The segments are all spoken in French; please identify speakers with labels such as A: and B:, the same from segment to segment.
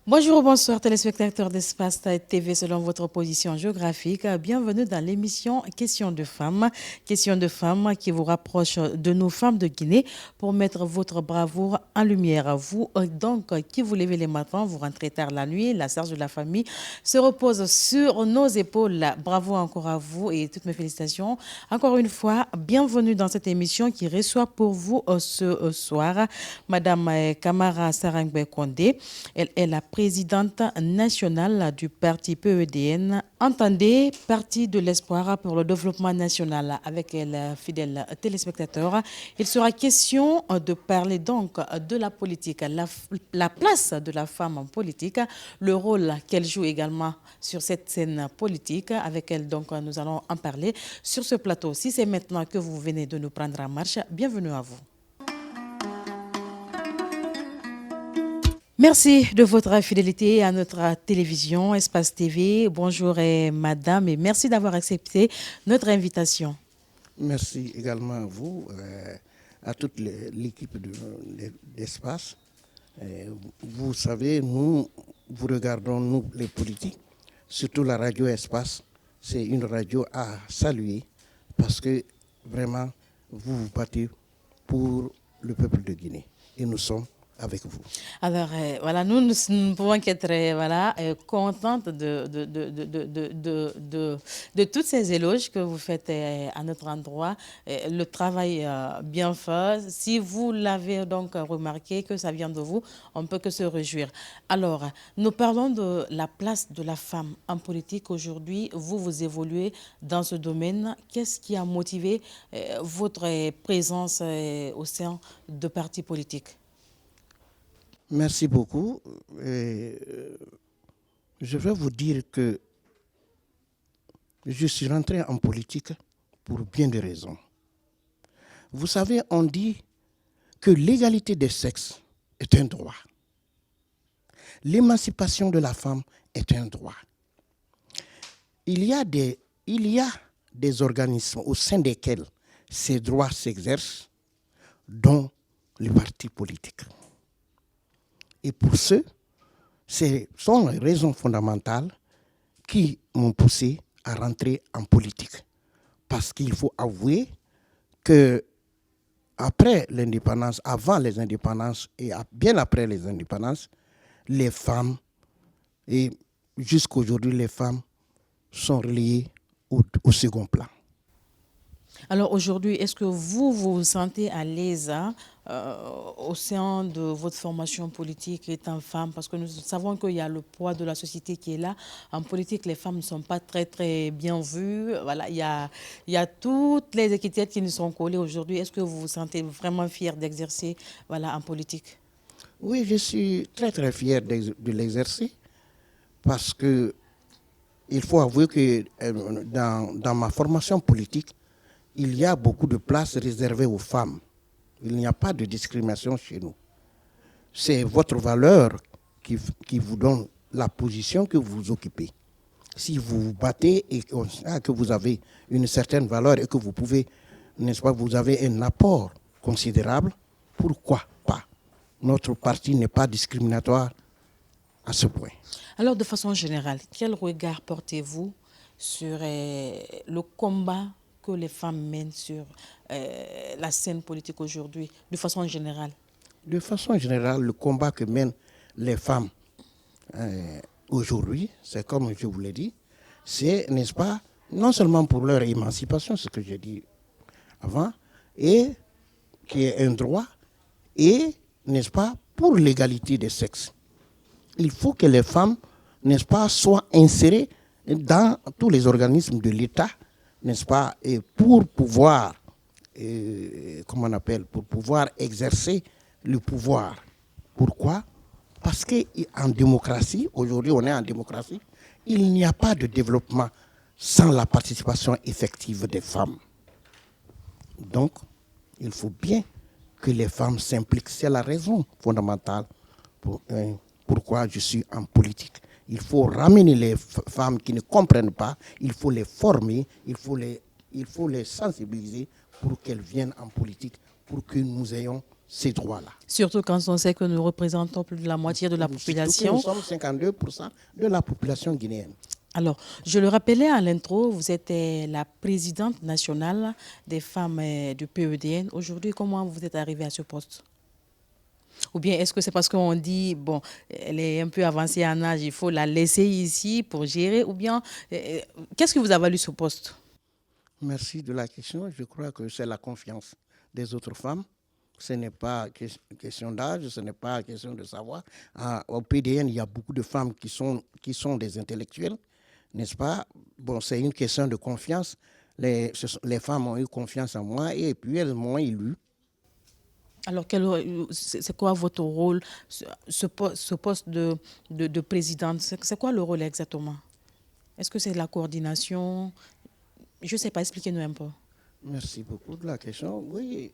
A: Bonjour, bonsoir téléspectateurs d'Espace TV selon votre position géographique. Bienvenue dans l'émission Questions de femmes. Questions de femmes qui vous rapproche de nos femmes de Guinée pour mettre votre bravoure en lumière. Vous, donc, qui vous levez les matins, vous rentrez tard la nuit, la charge de la famille se repose sur nos épaules. Bravo encore à vous et toutes mes félicitations. Encore une fois, bienvenue dans cette émission qui reçoit pour vous ce soir Madame Kamara Sarangbe Kondé. Elle est la présidente nationale du parti PEDN, entendez Parti de l'espoir pour le développement national. Avec elle, fidèles téléspectateurs, il sera question de parler donc de la politique, la place de la femme en politique, le rôle qu'elle joue également sur cette scène politique. Avec elle, donc, nous allons en parler sur ce plateau. Si c'est maintenant que vous venez de nous prendre en marche, bienvenue à vous. Merci de votre fidélité à notre télévision Espace TV. Bonjour madame et merci d'avoir accepté notre invitation.
B: Merci également à vous, à toute l'équipe d'Espace. Vous savez, nous regardons, nous les politiques, surtout la radio Espace. C'est une radio à saluer parce que vraiment, vous vous battez pour le peuple de Guinée. Et nous sommes avec vous.
A: Alors, voilà, nous ne pouvons qu'être contentes de tous ces éloges que vous faites à notre endroit. Le travail bien fait. Si vous l'avez donc remarqué que ça vient de vous, on ne peut que se réjouir. Alors, nous parlons de la place de la femme en politique aujourd'hui. Vous évoluez dans ce domaine. Qu'est-ce qui a motivé votre présence au sein de partis politiques?
B: Merci beaucoup. Je vais vous dire que je suis rentré en politique pour bien des raisons. Vous savez, on dit que l'égalité des sexes est un droit. L'émancipation de la femme est un droit. Il y a des organismes au sein desquels ces droits s'exercent, dont les partis politiques. Et pour ce sont les raisons fondamentales qui m'ont poussé à rentrer en politique. Parce qu'il faut avouer que après l'indépendance, avant les indépendances et bien après les indépendances, les femmes, et jusqu'à aujourd'hui, les femmes sont reléguées au second plan.
A: Alors aujourd'hui, est-ce que vous vous sentez à l'aise au sein de votre formation politique étant femme? Parce que nous savons qu'il y a le poids de la société qui est là. En politique, les femmes ne sont pas très bien vues. Voilà, il y a toutes les étiquettes qui nous sont collées aujourd'hui. Est-ce que vous vous sentez vraiment fière d'exercer en politique?
B: Oui, je suis très fier de l'exercer parce que il faut avouer que dans ma formation politique, il y a beaucoup de places réservées aux femmes. Il n'y a pas de discrimination chez nous. C'est votre valeur qui vous donne la position que vous occupez. Si vous vous battez et que vous avez une certaine valeur et que vous pouvez, n'est-ce pas, vous avez un apport considérable, pourquoi pas? Notre parti n'est pas discriminatoire à ce point.
A: Alors, de façon générale, quel regard portez-vous sur le combat que les femmes mènent sur la scène politique aujourd'hui, de façon générale?
B: De façon générale, le combat que mènent les femmes aujourd'hui, c'est comme je vous l'ai dit, c'est, n'est-ce pas, non seulement pour leur émancipation, ce que j'ai dit avant, et qui est un droit, et, n'est-ce pas, pour l'égalité des sexes. Il faut que les femmes, n'est-ce pas, soient insérées dans tous les organismes de l'État, n'est-ce pas, et pour pouvoir, comment on appelle, pour pouvoir exercer le pouvoir. Pourquoi? Parce qu'en démocratie, aujourd'hui on est en démocratie, il n'y a pas de développement sans la participation effective des femmes. Donc, il faut bien que les femmes s'impliquent. C'est la raison fondamentale pourquoi je suis en politique. Il faut ramener les femmes qui ne comprennent pas, il faut les former, il faut les sensibiliser pour qu'elles viennent en politique, pour que nous ayons ces droits-là.
A: Surtout quand on sait que nous représentons plus de la moitié de la population.
B: Nous sommes 52% de la population guinéenne.
A: Alors, je le rappelais à l'intro, vous êtes la présidente nationale des femmes du PEDN. Aujourd'hui, comment vous êtes arrivée à ce poste? Ou bien est-ce que c'est parce qu'on dit, bon, elle est un peu avancée en âge, il faut la laisser ici pour gérer? Ou bien, qu'est-ce qui vous a valu ce poste?
B: Merci de la question. Je crois que c'est la confiance des autres femmes. Ce n'est pas question d'âge, ce n'est pas question de savoir. Au PDN, il y a beaucoup de femmes qui sont des intellectuels, n'est-ce pas? Bon, c'est une question de confiance. Les femmes ont eu confiance en moi et puis elles m'ont élu.
A: Alors, c'est quoi votre rôle, ce poste de présidente? C'est quoi le rôle exactement? Est-ce que c'est la coordination? Je ne sais pas, expliquez-nous un peu.
B: Merci beaucoup de la question. Oui,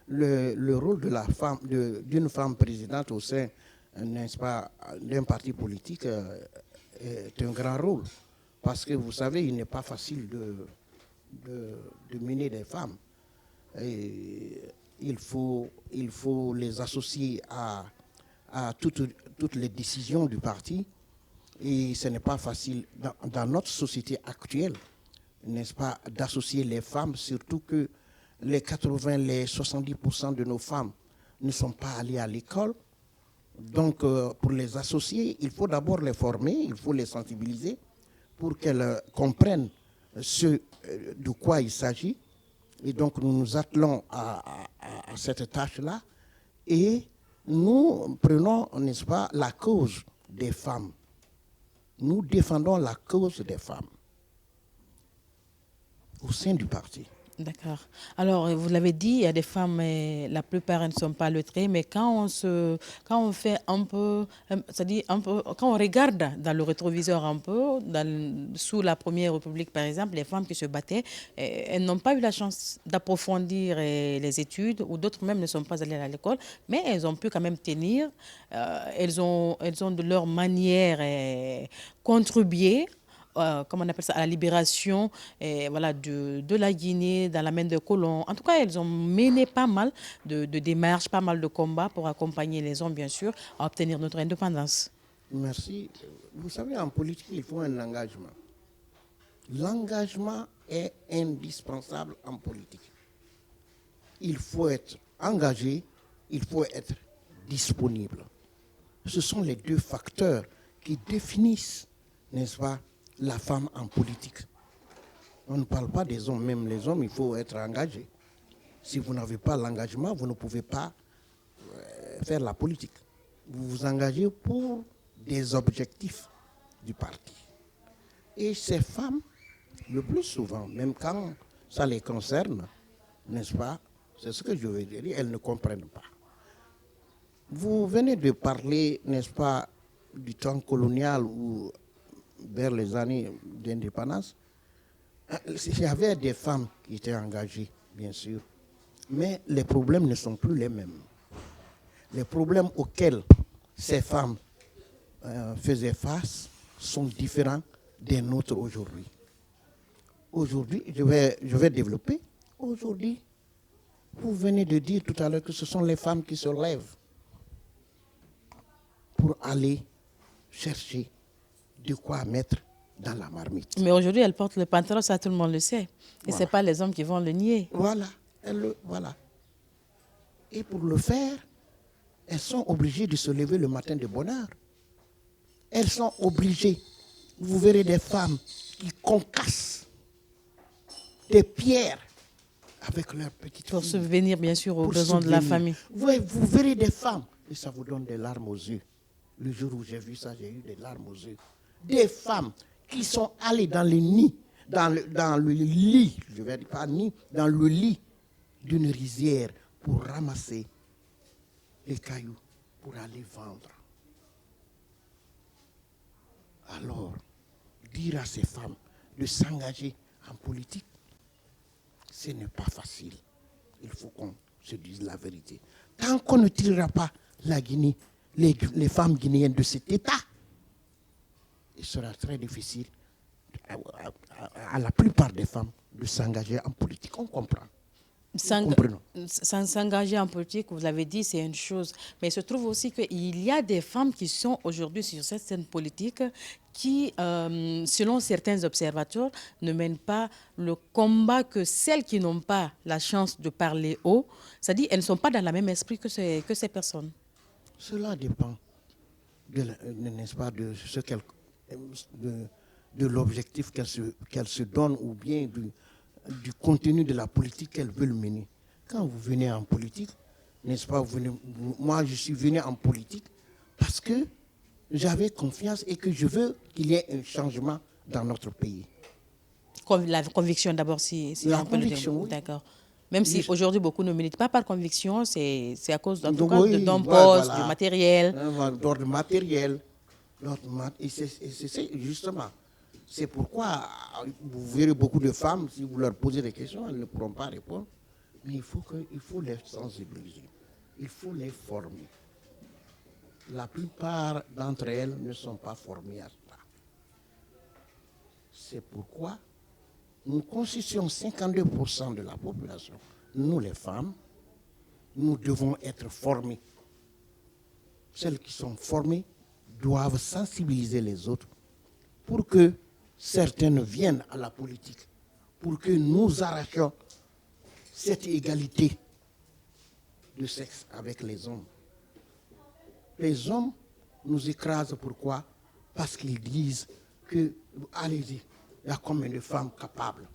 B: le rôle de la femme, d'une femme présidente au sein, n'est-ce pas, d'un parti politique est un grand rôle. Parce que vous savez, il n'est pas facile de mener des femmes. Et il faut les associer à toutes les décisions du parti. Et ce n'est pas facile dans notre société actuelle, n'est-ce pas, d'associer les femmes, surtout que les 80, les 70% de nos femmes ne sont pas allées à l'école. Donc, pour les associer, il faut d'abord les former, il faut les sensibiliser pour qu'elles comprennent ce de quoi il s'agit. Et donc, nous nous attelons à cette tâche-là et nous prenons, n'est-ce pas, la cause des femmes. Nous défendons la cause des femmes au sein du parti.
A: D'accord. Alors, vous l'avez dit, il y a des femmes, la plupart elles ne sont pas lettrées, mais quand on fait un peu, c'est-à-dire un peu, quand on regarde dans le rétroviseur un peu, sous la Première République par exemple, les femmes qui se battaient, elles n'ont pas eu la chance d'approfondir les études, ou d'autres même ne sont pas allées à l'école, mais elles ont pu quand même tenir, elles ont de leur manière contribué, comment on appelle ça, à la libération voilà, de la Guinée dans la main des colons. En tout cas, elles ont mené pas mal de démarches, pas mal de combats pour accompagner les hommes, bien sûr, à obtenir notre indépendance.
B: Merci. Vous savez, en politique, il faut un engagement. L'engagement est indispensable en politique. Il faut être engagé, il faut être disponible. Ce sont les deux facteurs qui définissent, n'est-ce pas, la femme en politique. On ne parle pas des hommes, même les hommes, il faut être engagé. Si vous n'avez pas l'engagement, vous ne pouvez pas faire la politique. Vous vous engagez pour des objectifs du parti. Et ces femmes, le plus souvent, même quand ça les concerne, n'est-ce pas, c'est ce que je veux dire, elles ne comprennent pas. Vous venez de parler, n'est-ce pas, du temps colonial ou vers les années d'indépendance. Il y avait des femmes qui étaient engagées, bien sûr, mais les problèmes ne sont plus les mêmes. Les problèmes auxquels ces femmes faisaient face sont différents des nôtres aujourd'hui. Aujourd'hui, je vais développer. Aujourd'hui, vous venez de dire tout à l'heure que ce sont les femmes qui se lèvent pour aller chercher de quoi mettre dans la marmite.
A: Mais aujourd'hui, elles portent le pantalon, ça tout le monde le sait. Et
B: Voilà.
A: ce n'est pas les hommes qui vont le nier.
B: Voilà, voilà. Et pour le faire, elles sont obligées de se lever le matin de bonne heure. Elles sont obligées. Vous verrez des femmes qui concassent des pierres avec leurs petites
A: Pour
B: filles.
A: subvenir, bien sûr, aux
B: Pour
A: besoins de la
B: subvenir.
A: famille.
B: Vous verrez des femmes, et ça vous donne des larmes aux yeux. Le jour où j'ai vu ça, j'ai eu des larmes aux yeux. Des femmes qui sont allées dans le nid, dans le lit, je vais dire pas nid, dans le lit d'une rizière pour ramasser les cailloux pour aller vendre. Alors, dire à ces femmes de s'engager en politique, ce n'est pas facile. Il faut qu'on se dise la vérité. Tant qu'on ne tirera pas la Guinée, les femmes guinéennes de cet état, il sera très difficile à la plupart des femmes de s'engager en politique. On comprend. Comprenons.
A: S'engager en politique, vous l'avez dit, c'est une chose. Mais il se trouve aussi qu'il y a des femmes qui sont aujourd'hui sur cette scène politique qui, selon certains observateurs, ne mènent pas le combat que celles qui n'ont pas la chance de parler haut. C'est-à-dire qu'elles ne sont pas dans le même esprit que ces personnes.
B: Cela dépend, n'est-ce pas, de ce de l'objectif qu'elle se donne ou bien du contenu de la politique qu'elles veulent mener. Quand vous venez en politique, n'est-ce pas, moi je suis venu en politique parce que j'avais confiance et que je veux qu'il y ait un changement dans notre pays.
A: La conviction d'abord, si
B: la conviction, oui.
A: D'accord. Même si aujourd'hui beaucoup ne militent pas par conviction, c'est à cause d'un
B: d'un
A: poste, du matériel.
B: D'ordre matériel. Et c'est justement. C'est pourquoi vous verrez beaucoup de femmes, si vous leur posez des questions, elles ne pourront pas répondre. Mais il faut les sensibiliser. Il faut les former. La plupart d'entre elles ne sont pas formées à cela. C'est pourquoi nous constituons 52% de la population. Nous, les femmes, nous devons être formées. Celles qui sont formées doivent sensibiliser les autres pour que certaines viennent à la politique, pour que nous arrachions cette égalité de sexe avec les hommes. Les hommes nous écrasent, pourquoi? Parce qu'ils disent que, allez-y, il y a combien de femmes capables?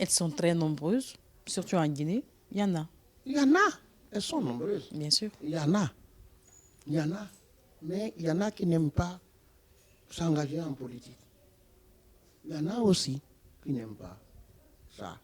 A: Elles sont très nombreuses, surtout en Guinée. Il y en a.
B: Il y en a, elles sont nombreuses.
A: Bien sûr.
B: Il y en a. Mais il y en a qui n'aiment pas s'engager en politique. Il y en a aussi qui n'aiment pas ça.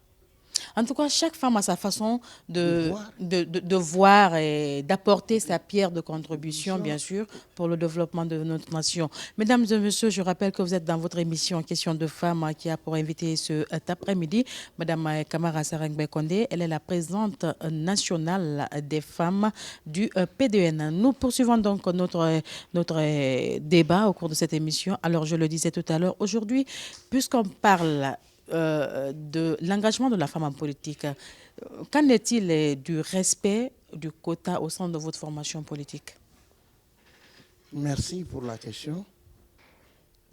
A: En tout cas, chaque femme a sa façon de voir et d'apporter sa pierre de contribution, bien sûr, pour le développement de notre nation. Mesdames et messieurs, je rappelle que vous êtes dans votre émission Question de femmes qui a pour invité cet après-midi Madame Kamara Sarengbe Kondé. Elle est la présidente nationale des femmes du PDN. Nous poursuivons donc notre débat au cours de cette émission. Alors, je le disais tout à l'heure, aujourd'hui, puisqu'on parle de l'engagement de la femme en politique. Qu'en est-il du respect du quota au sein de votre formation politique?
B: Merci pour la question.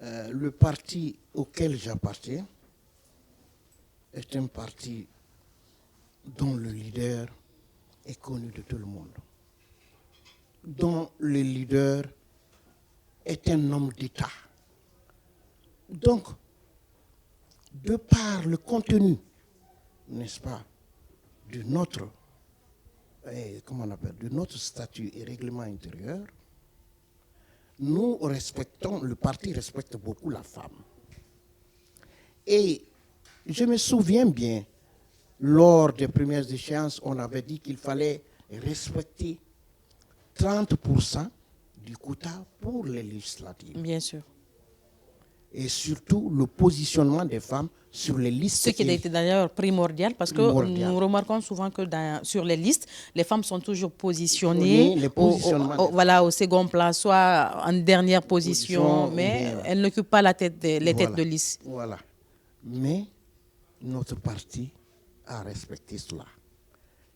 B: Le parti auquel j'appartiens est un parti dont le leader est connu de tout le monde, dont le leader est un homme d'État. Donc, de par le contenu, n'est-ce pas, de notre statut et règlement intérieur, nous respectons, le parti respecte beaucoup la femme. Et je me souviens bien, lors des premières échéances, on avait dit qu'il fallait respecter 30% du quota pour les législatives.
A: Bien sûr.
B: Et surtout le positionnement des femmes sur les listes.
A: Ce qui a été d'ailleurs primordial, parce que nous remarquons souvent que sur les listes, les femmes sont toujours positionnées au second plan, soit en dernière position, mais elles n'occupent pas têtes de liste.
B: Voilà. Mais notre parti a respecté cela.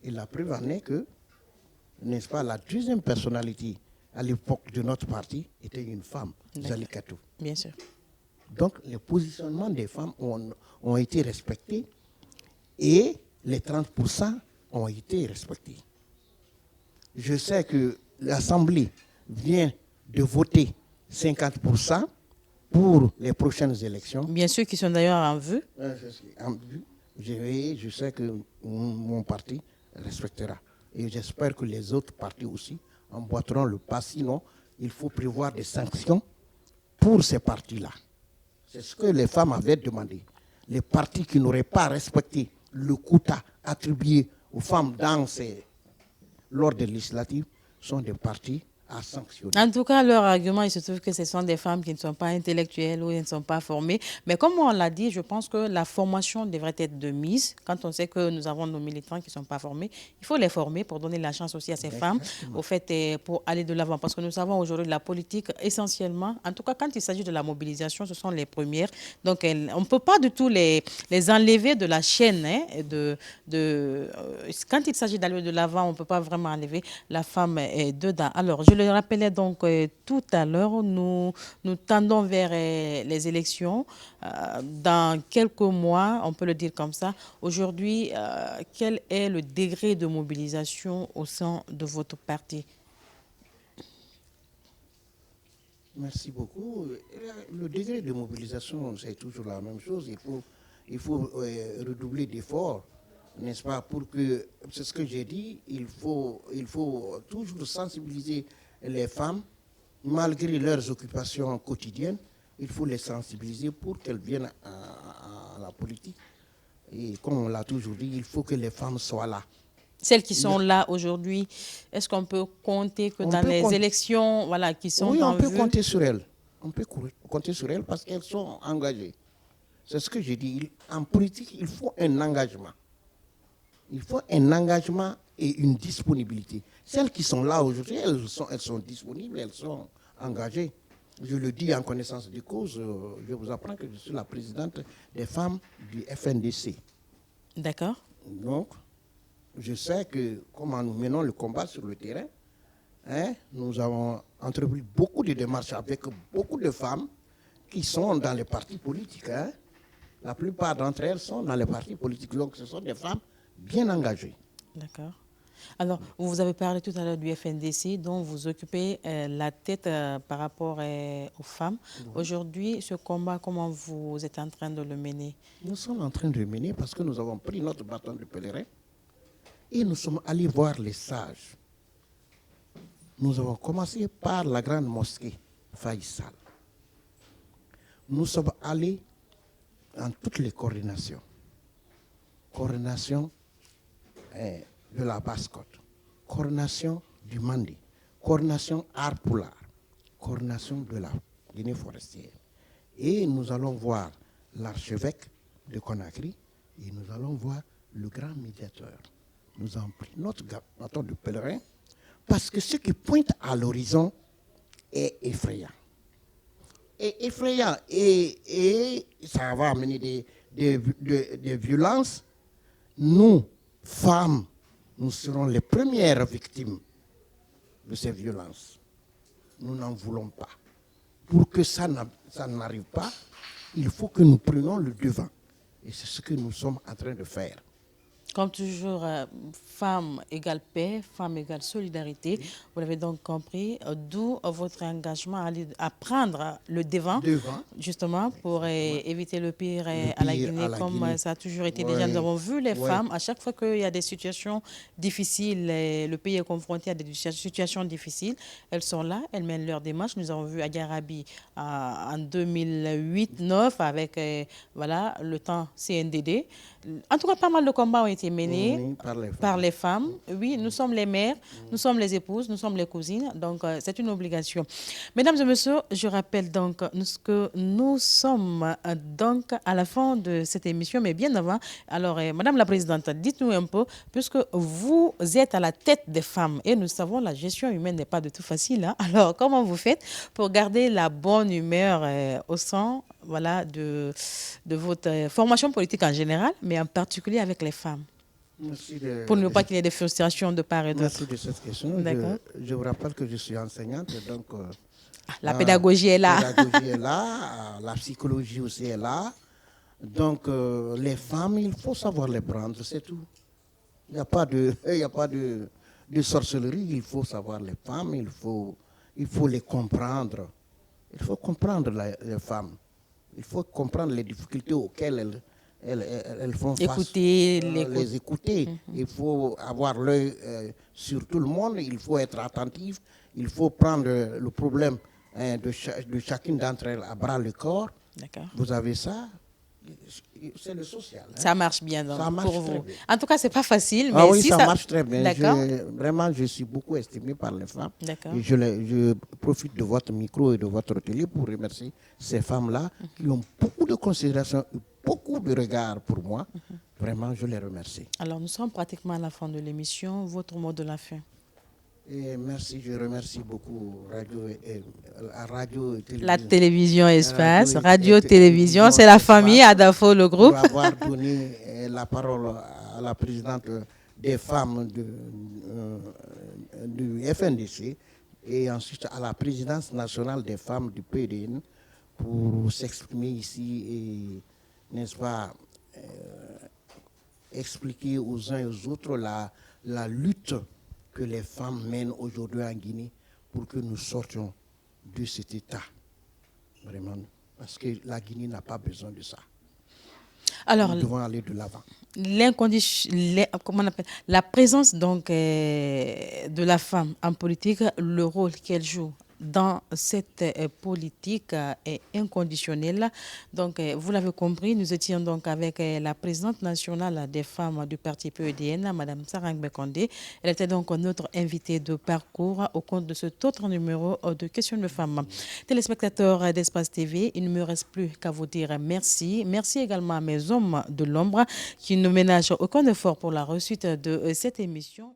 B: Et la preuve en est que, n'est-ce pas, la deuxième personnalité à l'époque de notre parti était une femme, Zali Katou.
A: Bien sûr.
B: Donc, les positionnements des femmes ont été respectés et les 30% ont été respectés. Je sais que l'Assemblée vient de voter 50% pour les prochaines élections.
A: Bien sûr, qui sont d'ailleurs en vue.
B: Je sais que mon parti respectera. Et j'espère que les autres partis aussi emboîteront le pas. Sinon, il faut prévoir des sanctions pour ces partis-là. C'est ce que les femmes avaient demandé. Les partis qui n'auraient pas respecté le quota attribué aux femmes lors des législatives sont des partis à sanctionner.
A: En tout cas, leur argument, il se trouve que ce sont des femmes qui ne sont pas intellectuelles ou qui ne sont pas formées. Mais comme on l'a dit, je pense que la formation devrait être de mise. Quand on sait que nous avons nos militants qui ne sont pas formés, il faut les former pour donner la chance aussi à ces femmes, au fait, pour aller de l'avant. Parce que nous savons aujourd'hui la politique, essentiellement, en tout cas, quand il s'agit de la mobilisation, ce sont les premières. Donc, on ne peut pas du tout les enlever de la chaîne. Quand il s'agit d'aller de l'avant, on ne peut pas vraiment enlever la femme dedans. Alors, je le rappelais donc tout à l'heure, nous tendons vers les élections. Dans quelques mois, on peut le dire comme ça. Aujourd'hui, quel est le degré de mobilisation au sein de votre parti?
B: Merci beaucoup. Le degré de mobilisation, c'est toujours la même chose. Il faut redoubler d'efforts, n'est-ce pas, pour que, c'est ce que j'ai dit, il faut toujours sensibiliser les femmes, malgré leurs occupations quotidiennes, il faut les sensibiliser pour qu'elles viennent à la politique. Et comme on l'a toujours dit, il faut que les femmes soient là.
A: Celles qui sont là aujourd'hui, est-ce qu'on peut compter que dans les élections voilà, qui sont
B: oui,
A: en vue?
B: Oui, on peut compter sur elles. On peut compter sur elles parce qu'elles sont engagées. C'est ce que j'ai dit. En politique, il faut un engagement. Il faut un engagement et une disponibilité. Celles qui sont là aujourd'hui, elles sont disponibles, elles sont engagées. Je le dis en connaissance de cause, je vous apprends que je suis la présidente des femmes du FNDC.
A: D'accord.
B: Donc, je sais que comment nous menons le combat sur le terrain, nous avons entrepris beaucoup de démarches avec beaucoup de femmes qui sont dans les partis politiques. La plupart d'entre elles sont dans les partis politiques. Donc, ce sont des femmes bien engagées.
A: D'accord. Alors, vous avez parlé tout à l'heure du FNDC, dont vous occupez la tête par rapport aux femmes. Oui. Aujourd'hui, ce combat, comment vous êtes en train de le mener?
B: Nous sommes en train de le mener parce que nous avons pris notre bâton de pèlerin et nous sommes allés voir les sages. Nous avons commencé par la grande mosquée Faïsal. Nous sommes allés dans toutes les coordinations. Coordination de la Basse-Côte, coordination du Mandi, coordination Arpoulard, coordination de la Guinée forestière. Et nous allons voir l'archevêque de Conakry et nous allons voir le grand médiateur. Nous avons pris notre bâton de pèlerin parce que ce qui pointe à l'horizon est effrayant. Et effrayant et ça va amener des violences. Nous, femmes, nous serons les premières victimes de ces violences. Nous n'en voulons pas. Pour que ça n'arrive pas, il faut que nous prenions le devant. Et c'est ce que nous sommes en train de faire.
A: Comme toujours, femme égale paix, femme égale solidarité. Oui. Vous l'avez donc compris, d'où votre engagement à prendre le devant. Justement, pour éviter le pire à la Guinée, comme ça a toujours été déjà. Nous avons vu les femmes, à chaque fois qu'il y a des situations difficiles, le pays est confronté à des situations difficiles, elles sont là, elles mènent leur démarche. Nous avons vu à Garabi en 2008-2009 avec voilà, le temps CNDD. En tout cas, pas mal de combats ont été menés par les femmes. Oui, nous sommes les mères, nous sommes les épouses, nous sommes les cousines. Donc, c'est une obligation. Mesdames et messieurs, je rappelle donc que nous sommes donc à la fin de cette émission, mais bien avant. Alors, Madame la Présidente, dites-nous un peu, puisque vous êtes à la tête des femmes et nous savons la gestion humaine n'est pas du tout facile. Hein? Alors, comment vous faites pour garder la bonne humeur au sein voilà, de votre formation politique en général, mais en particulier avec les femmes? Pour ne pas qu'il y ait des frustrations de part et d'autre.
B: Merci de cette question. Je vous rappelle que je suis enseignante, donc
A: la pédagogie est là.
B: La pédagogie est là, la psychologie aussi est là. Donc les femmes, il faut savoir les prendre, c'est tout. Il n'y a pas de sorcellerie, il faut savoir les femmes, il faut les comprendre. Il faut comprendre les femmes. Il faut comprendre les difficultés auxquelles elles font face. Les écouter. Il faut avoir l'œil sur tout le monde. Il faut être attentif. Il faut prendre le problème de chacune d'entre elles à bras le corps. Vous avez ça. c'est le social. Hein.
A: Ça marche bien donc,
B: Ça marche
A: pour
B: très
A: vous.
B: bien.
A: En tout cas, c'est pas facile, mais
B: Ah oui,
A: si
B: ça
A: ça
B: marche très bien.
A: D'accord.
B: Vraiment, je suis beaucoup estimé par les femmes.
A: D'accord.
B: Et je profite de votre micro et de votre télé pour remercier ces femmes-là qui ont beaucoup de considération et beaucoup de regard pour moi. Vraiment, je les remercie.
A: Alors, nous sommes pratiquement à la fin de l'émission. Votre mot de la fin.
B: Et merci, je remercie beaucoup Radio et
A: La
B: Télévision.
A: télévision Espace,
B: Radio et
A: radio-télévision, c'est la famille, Adafo, le groupe.
B: Pour avoir donné la parole à la présidente des femmes du FNDC et ensuite à la présidence nationale des femmes du PDN pour s'exprimer ici et, n'est-ce pas, expliquer aux uns et aux autres la lutte que les femmes mènent aujourd'hui en Guinée pour que nous sortions de cet état. Vraiment. Parce que la Guinée n'a pas besoin de ça.
A: Alors,
B: nous devons aller de l'avant.
A: Comment on appelle, la présence donc de la femme en politique, le rôle qu'elle joue dans cette politique est inconditionnel. Donc, vous l'avez compris, nous étions donc avec la présidente nationale des femmes du parti PEDN, Madame Sarang Bekondé. Elle était donc notre invitée de parcours au compte de cet autre numéro de Questions de femmes. Téléspectateurs d'Espace TV, il ne me reste plus qu'à vous dire merci. Merci également à mes hommes de l'ombre qui ne ménagent aucun effort pour la réussite de cette émission.